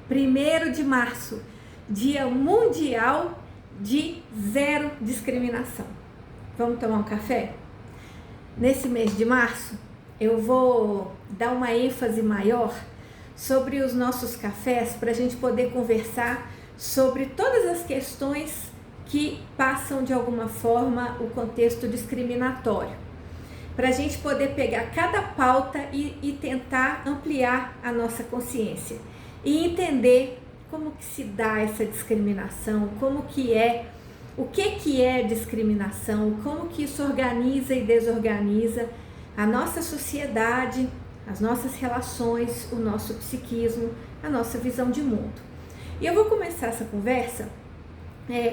1º de março, Dia Mundial de Zero Discriminação. Vamos tomar um café? Nesse mês de março, eu vou dar uma ênfase maior sobre os nossos cafés para a gente poder conversar sobre todas as questões que passam de alguma forma o contexto discriminatório. Para a gente poder pegar cada pauta e tentar ampliar a nossa consciência e entender como que se dá essa discriminação, o que é discriminação, como que isso organiza e desorganiza a nossa sociedade, as nossas relações, o nosso psiquismo, a nossa visão de mundo. E eu vou começar essa conversa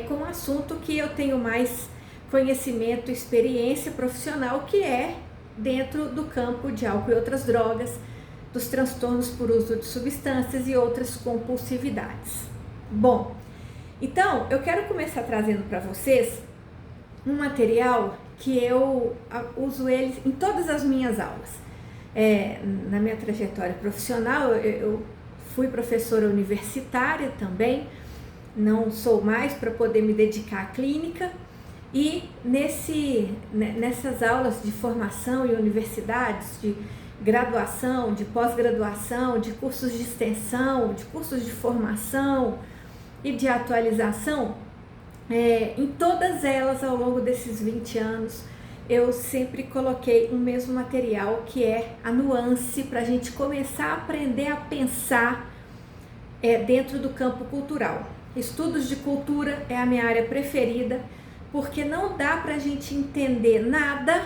com um assunto que eu tenho mais conhecimento e experiência profissional, que é dentro do campo de álcool e outras drogas, dos transtornos por uso de substâncias e outras compulsividades. Bom, então eu quero começar trazendo para vocês um material que eu uso ele em todas as minhas aulas. Na minha trajetória profissional, eu fui professora universitária também, não sou mais para poder me dedicar à clínica, e nessas aulas de formação em universidades, de graduação, de pós-graduação, de cursos de extensão, de cursos de formação e de atualização, em todas elas ao longo desses 20 anos, eu sempre coloquei o mesmo material, que é a nuance, para a gente começar a aprender a pensar dentro do campo cultural. Estudos de cultura é a minha área preferida, porque não dá para a gente entender nada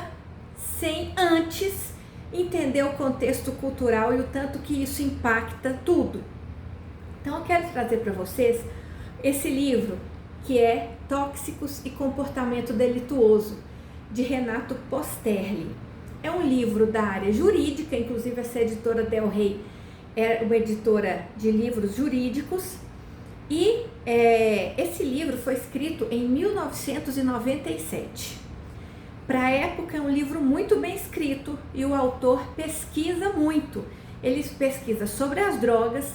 sem antes entender o contexto cultural e o tanto que isso impacta tudo. Então eu quero trazer para vocês esse livro, que é Tóxicos e Comportamento Delituoso, de Renato Posterli. É um livro da área jurídica, inclusive essa editora Del Rey é uma editora de livros jurídicos, e esse livro foi escrito em 1997. Para a época é um livro muito bem escrito e o autor pesquisa muito. Ele pesquisa sobre as drogas,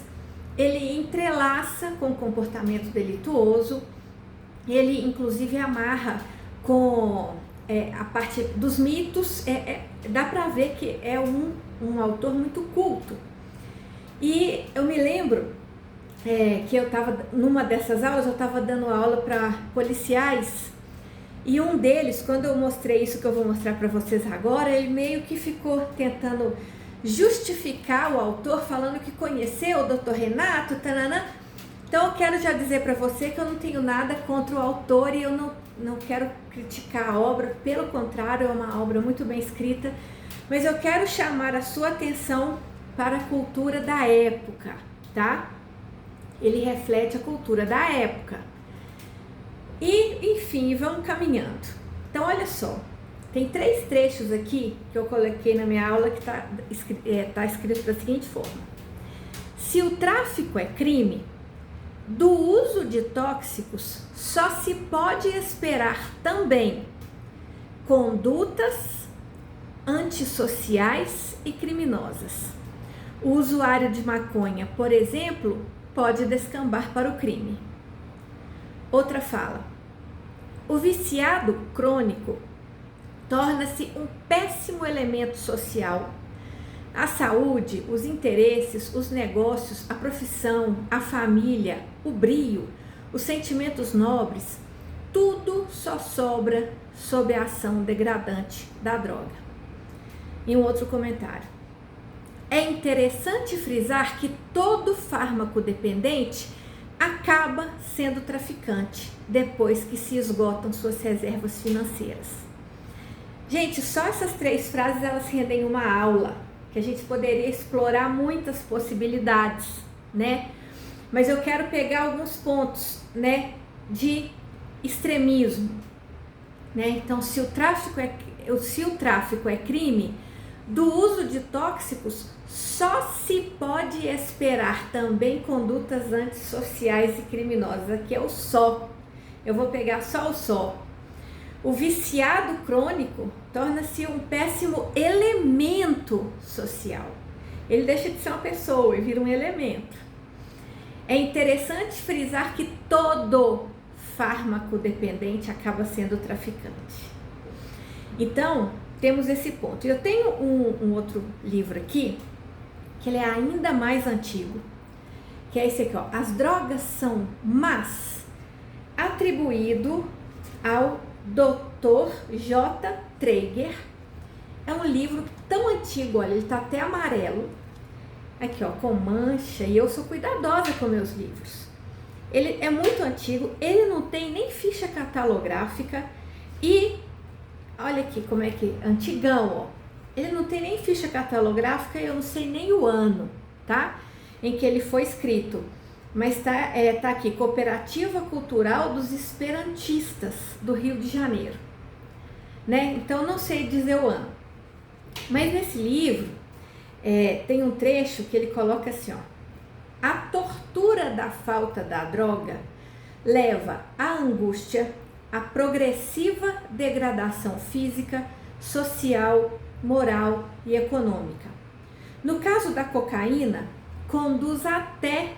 ele entrelaça com o comportamento delituoso, ele inclusive amarra com a parte dos mitos, dá para ver que é um autor muito culto. E eu me lembro que eu estava numa dessas aulas, eu estava dando aula para policiais, e um deles, quando eu mostrei isso que eu vou mostrar para vocês agora, ele meio que ficou tentando justificar o autor, falando que conheceu o Dr. Renato, tanana. Então eu quero já dizer para você que eu não tenho nada contra o autor e eu não quero criticar a obra, pelo contrário, é uma obra muito bem escrita, mas eu quero chamar a sua atenção para a cultura da época, tá? Ele reflete a cultura da época. E, enfim, vamos caminhando. Então, olha só, tem 3 trechos aqui que eu coloquei na minha aula que está escrito da seguinte forma: se o tráfico é crime, do uso de tóxicos só se pode esperar também condutas antissociais e criminosas. O usuário de maconha, por exemplo, pode descambar para o crime. Outra fala: o viciado crônico torna-se um péssimo elemento social. A saúde, os interesses, os negócios, a profissão, a família, o brio, os sentimentos nobres, tudo só sobra sob a ação degradante da droga. E um outro comentário: é interessante frisar que todo fármaco dependente acaba sendo traficante depois que se esgotam suas reservas financeiras. Gente, só essas 3 frases elas rendem uma aula, que a gente poderia explorar muitas possibilidades, né? Mas eu quero pegar alguns pontos, né, de extremismo, né? Então, se o tráfico é crime, do uso de tóxicos só se pode esperar também condutas antissociais e criminosas. Aqui é o só. Eu vou pegar só o só. O viciado crônico torna-se um péssimo elemento social. Ele deixa de ser uma pessoa e vira um elemento. É interessante frisar que todo fármaco dependente acaba sendo traficante. Então, temos esse ponto. Eu tenho um outro livro aqui, que ele é ainda mais antigo, que é esse aqui, ó. As drogas são más, atribuído ao Dr. J. Traeger. É um livro tão antigo, olha, ele tá até amarelo. Aqui, ó, com mancha, e eu sou cuidadosa com meus livros. Ele é muito antigo, ele não tem nem ficha catalográfica e olha aqui como é que antigão, ó. Ele não tem nem ficha catalográfica e eu não sei nem o ano, tá? Em que ele foi escrito. Mas tá aqui, Cooperativa Cultural dos Esperantistas do Rio de Janeiro, né? Então não sei dizer o ano. Mas nesse livro tem um trecho que ele coloca assim, ó: a tortura da falta da droga leva à angústia, à progressiva degradação física, social, moral e econômica. No caso da cocaína, conduz até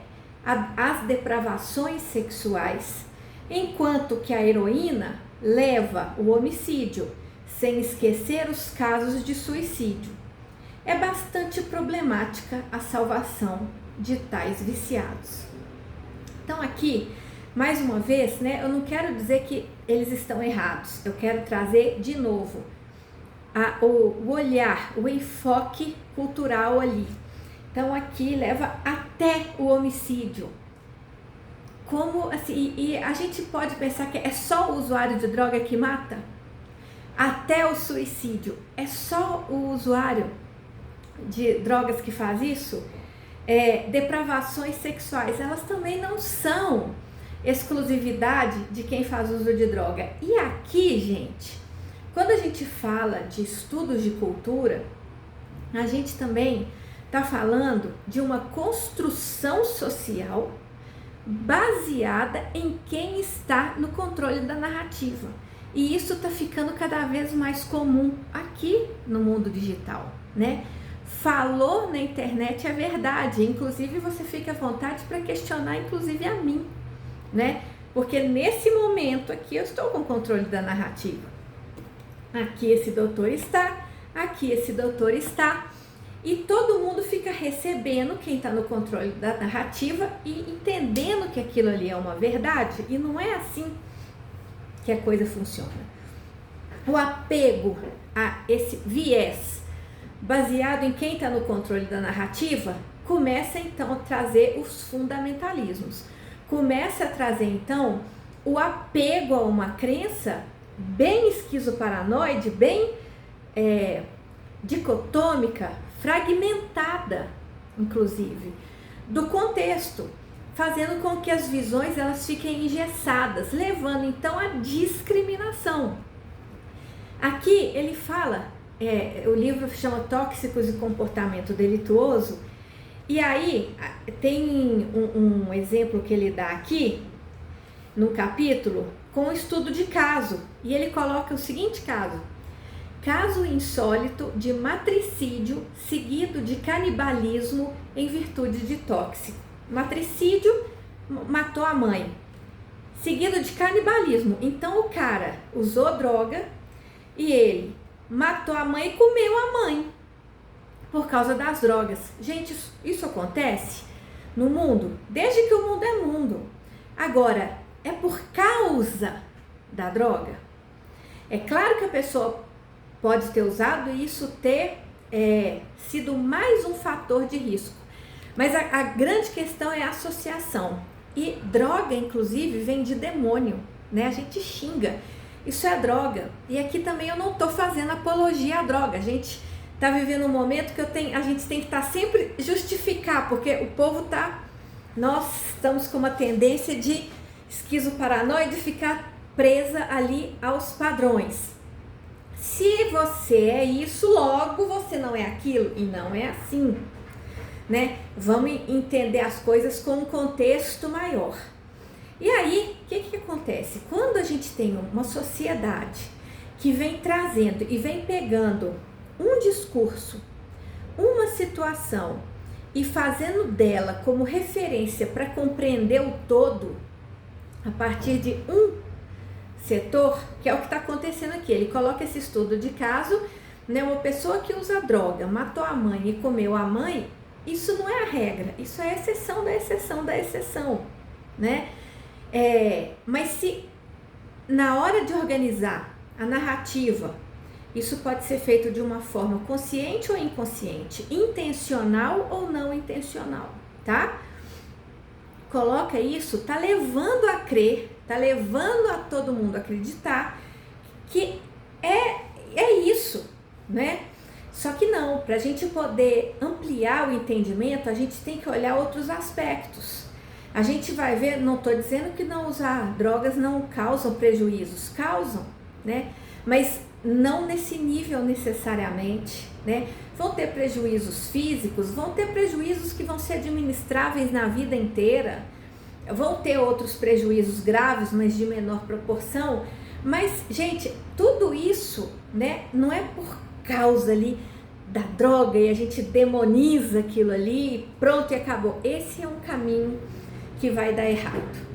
às depravações sexuais, enquanto que a heroína leva ao homicídio, sem esquecer os casos de suicídio. É bastante problemática a salvação de tais viciados. Então aqui, mais uma vez, né, eu não quero dizer que eles estão errados, eu quero trazer de novo o olhar, o enfoque cultural ali. Então aqui leva até o homicídio. Como assim, e a gente pode pensar que é só o usuário de droga que mata? Até o suicídio, é só o usuário de drogas que faz isso? Depravações sexuais, elas também não são exclusividade de quem faz uso de droga. E aqui, gente, quando a gente fala de estudos de cultura, a gente também está falando de uma construção social baseada em quem está no controle da narrativa. E isso está ficando cada vez mais comum aqui no mundo digital, né? Falou na internet é verdade, inclusive você fica à vontade para questionar, inclusive a mim, né? Porque nesse momento aqui eu estou com o controle da narrativa. Aqui esse doutor está, aqui esse doutor está, e todo mundo fica recebendo, quem está no controle da narrativa, e entendendo que aquilo ali é uma verdade, e não é assim que a coisa funciona. O apego a esse viés baseado em quem está no controle da narrativa, começa então a trazer os fundamentalismos. Começa a trazer então o apego a uma crença bem esquizoparanoide, bem dicotômica, fragmentada, inclusive, do contexto, fazendo com que as visões elas fiquem engessadas, levando então à discriminação. Aqui ele fala, o livro chama Tóxicos e Comportamento Delituoso, e aí tem um exemplo que ele dá aqui, no capítulo, com um estudo de caso, e ele coloca o seguinte caso: caso insólito de matricídio seguido de canibalismo em virtude de tóxico. Matricídio, matou a mãe, seguido de canibalismo. Então o cara usou droga e ele matou a mãe e comeu a mãe por causa das drogas. Gente, isso acontece no mundo desde que o mundo é mundo. Agora, é por causa da droga? É claro que a pessoa pode ter usado e isso ter sido mais um fator de risco. Mas a grande questão é a associação. E droga, inclusive, vem de demônio, né? A gente xinga. Isso é droga. E aqui também eu não estou fazendo apologia à droga. A gente está vivendo um momento que a gente tem que estar sempre justificar, porque o povo nós estamos com uma tendência de esquizoparanoide, ficar presa ali aos padrões. Se você é isso, logo você não é aquilo, e não é assim, né? Vamos entender as coisas com um contexto maior. E aí, o que acontece? Quando a gente tem uma sociedade que vem trazendo e vem pegando um discurso, uma situação, e fazendo dela como referência para compreender o todo, a partir de um setor, que é o que está acontecendo aqui. Ele coloca esse estudo de caso, né? Uma pessoa que usa droga, matou a mãe e comeu a mãe, isso não é a regra, isso é a exceção da exceção da exceção, né? Mas se na hora de organizar a narrativa, isso pode ser feito de uma forma consciente ou inconsciente, intencional ou não intencional, tá? Coloca isso, tá levando a crer, tá levando a todo mundo a acreditar que é isso, né? Só que não, para a gente poder ampliar o entendimento, a gente tem que olhar outros aspectos. A gente vai ver, não estou dizendo que não usar drogas não causam prejuízos, causam, né? Mas não nesse nível necessariamente, né? Vão ter prejuízos físicos, vão ter prejuízos que vão ser administráveis na vida inteira, vão ter outros prejuízos graves, mas de menor proporção. Mas, gente, tudo isso, né, não é por causa ali da droga e a gente demoniza aquilo ali, pronto e acabou. Esse é um caminho que vai dar errado.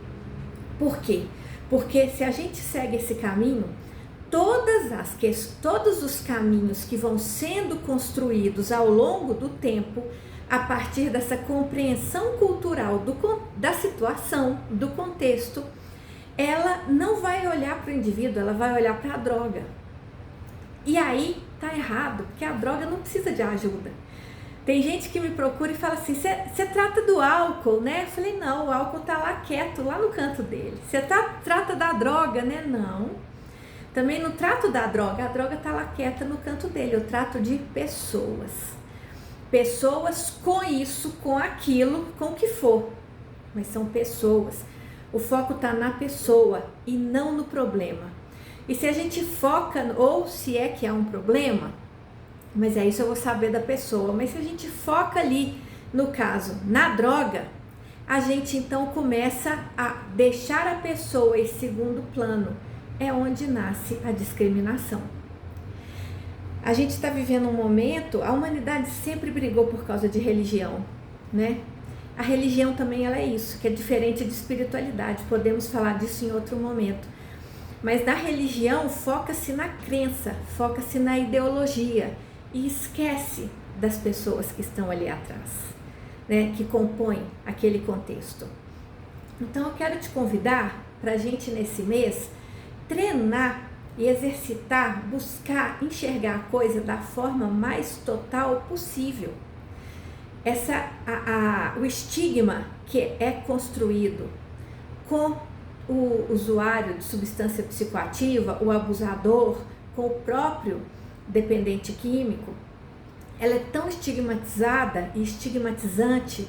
Por quê? Porque se a gente segue esse caminho, todos os caminhos que vão sendo construídos ao longo do tempo, a partir dessa compreensão cultural da situação, do contexto, ela não vai olhar para o indivíduo, ela vai olhar para a droga. E aí tá errado, porque a droga não precisa de ajuda. Tem gente que me procura e fala assim, você trata do álcool, né? Eu falei, não, o álcool tá lá quieto, lá no canto dele. Você trata da droga, né? Não. Também não trato da droga, a droga tá lá quieta no canto dele. Eu trato de pessoas. Pessoas com isso, com aquilo, com o que for. Mas são pessoas. O foco tá na pessoa e não no problema. E se a gente foca, ou se é que há um problema, mas é isso eu vou saber da pessoa, mas se a gente foca ali, no caso, na droga, a gente então começa a deixar a pessoa em segundo plano. É onde nasce a discriminação. A gente está vivendo um momento, a humanidade sempre brigou por causa de religião, né? A religião também ela é isso, que é diferente de espiritualidade, podemos falar disso em outro momento. Mas na religião foca-se na crença, foca-se na ideologia e esquece das pessoas que estão ali atrás, né, que compõem aquele contexto. Então eu quero te convidar para a gente nesse mês treinar e exercitar, buscar enxergar a coisa da forma mais total possível. O estigma que é construído com o usuário de substância psicoativa, o abusador, com o próprio dependente químico, ela é tão estigmatizada e estigmatizante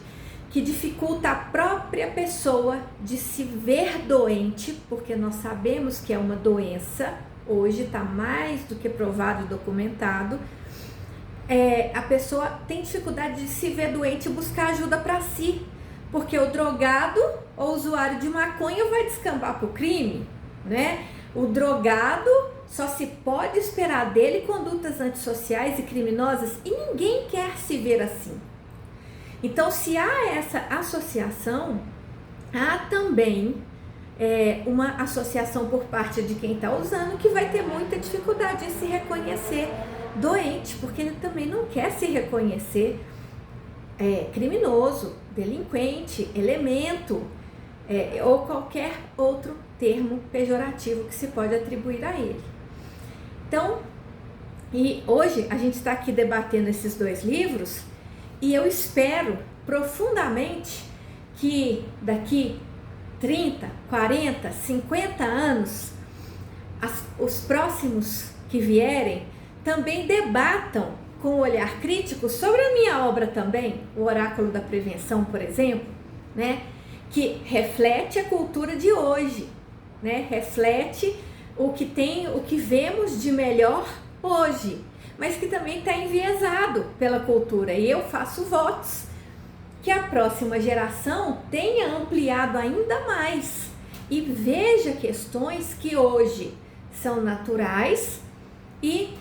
que dificulta a própria pessoa de se ver doente, porque nós sabemos que é uma doença, hoje está mais do que provado e documentado. A pessoa tem dificuldade de se ver doente e buscar ajuda para si, porque o drogado ou usuário de maconha vai descambar para o crime, né? O drogado só se pode esperar dele condutas antissociais e criminosas e ninguém quer se ver assim. Então, se há essa associação, há também uma associação por parte de quem está usando que vai ter muita dificuldade em se reconhecer doente, porque ele também não quer se reconhecer criminoso, delinquente, elemento, ou qualquer outro termo pejorativo que se pode atribuir a ele. Então, e hoje a gente está aqui debatendo esses dois livros e eu espero profundamente que daqui 30, 40, 50 anos, os próximos que vierem também debatam com um olhar crítico sobre a minha obra também, o Oráculo da Prevenção, por exemplo, né? Que reflete a cultura de hoje, né? Reflete o que vemos de melhor hoje, mas que também está enviesado pela cultura. E eu faço votos que a próxima geração tenha ampliado ainda mais e veja questões que hoje são naturais e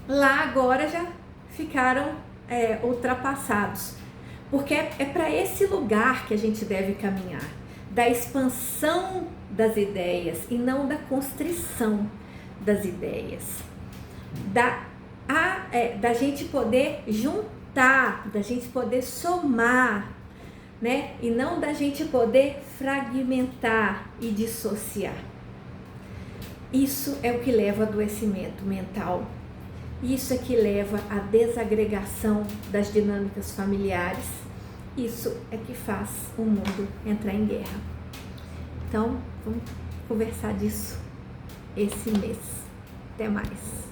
lá agora já ficaram ultrapassados. Porque é para esse lugar que a gente deve caminhar, da expansão das ideias e não da constrição das ideias, da gente poder juntar, da gente poder somar, né? E não da gente poder fragmentar e dissociar. Isso é o que leva ao adoecimento mental. Isso é que leva à desagregação das dinâmicas familiares. Isso é que faz o mundo entrar em guerra. Então, vamos conversar disso esse mês. Até mais.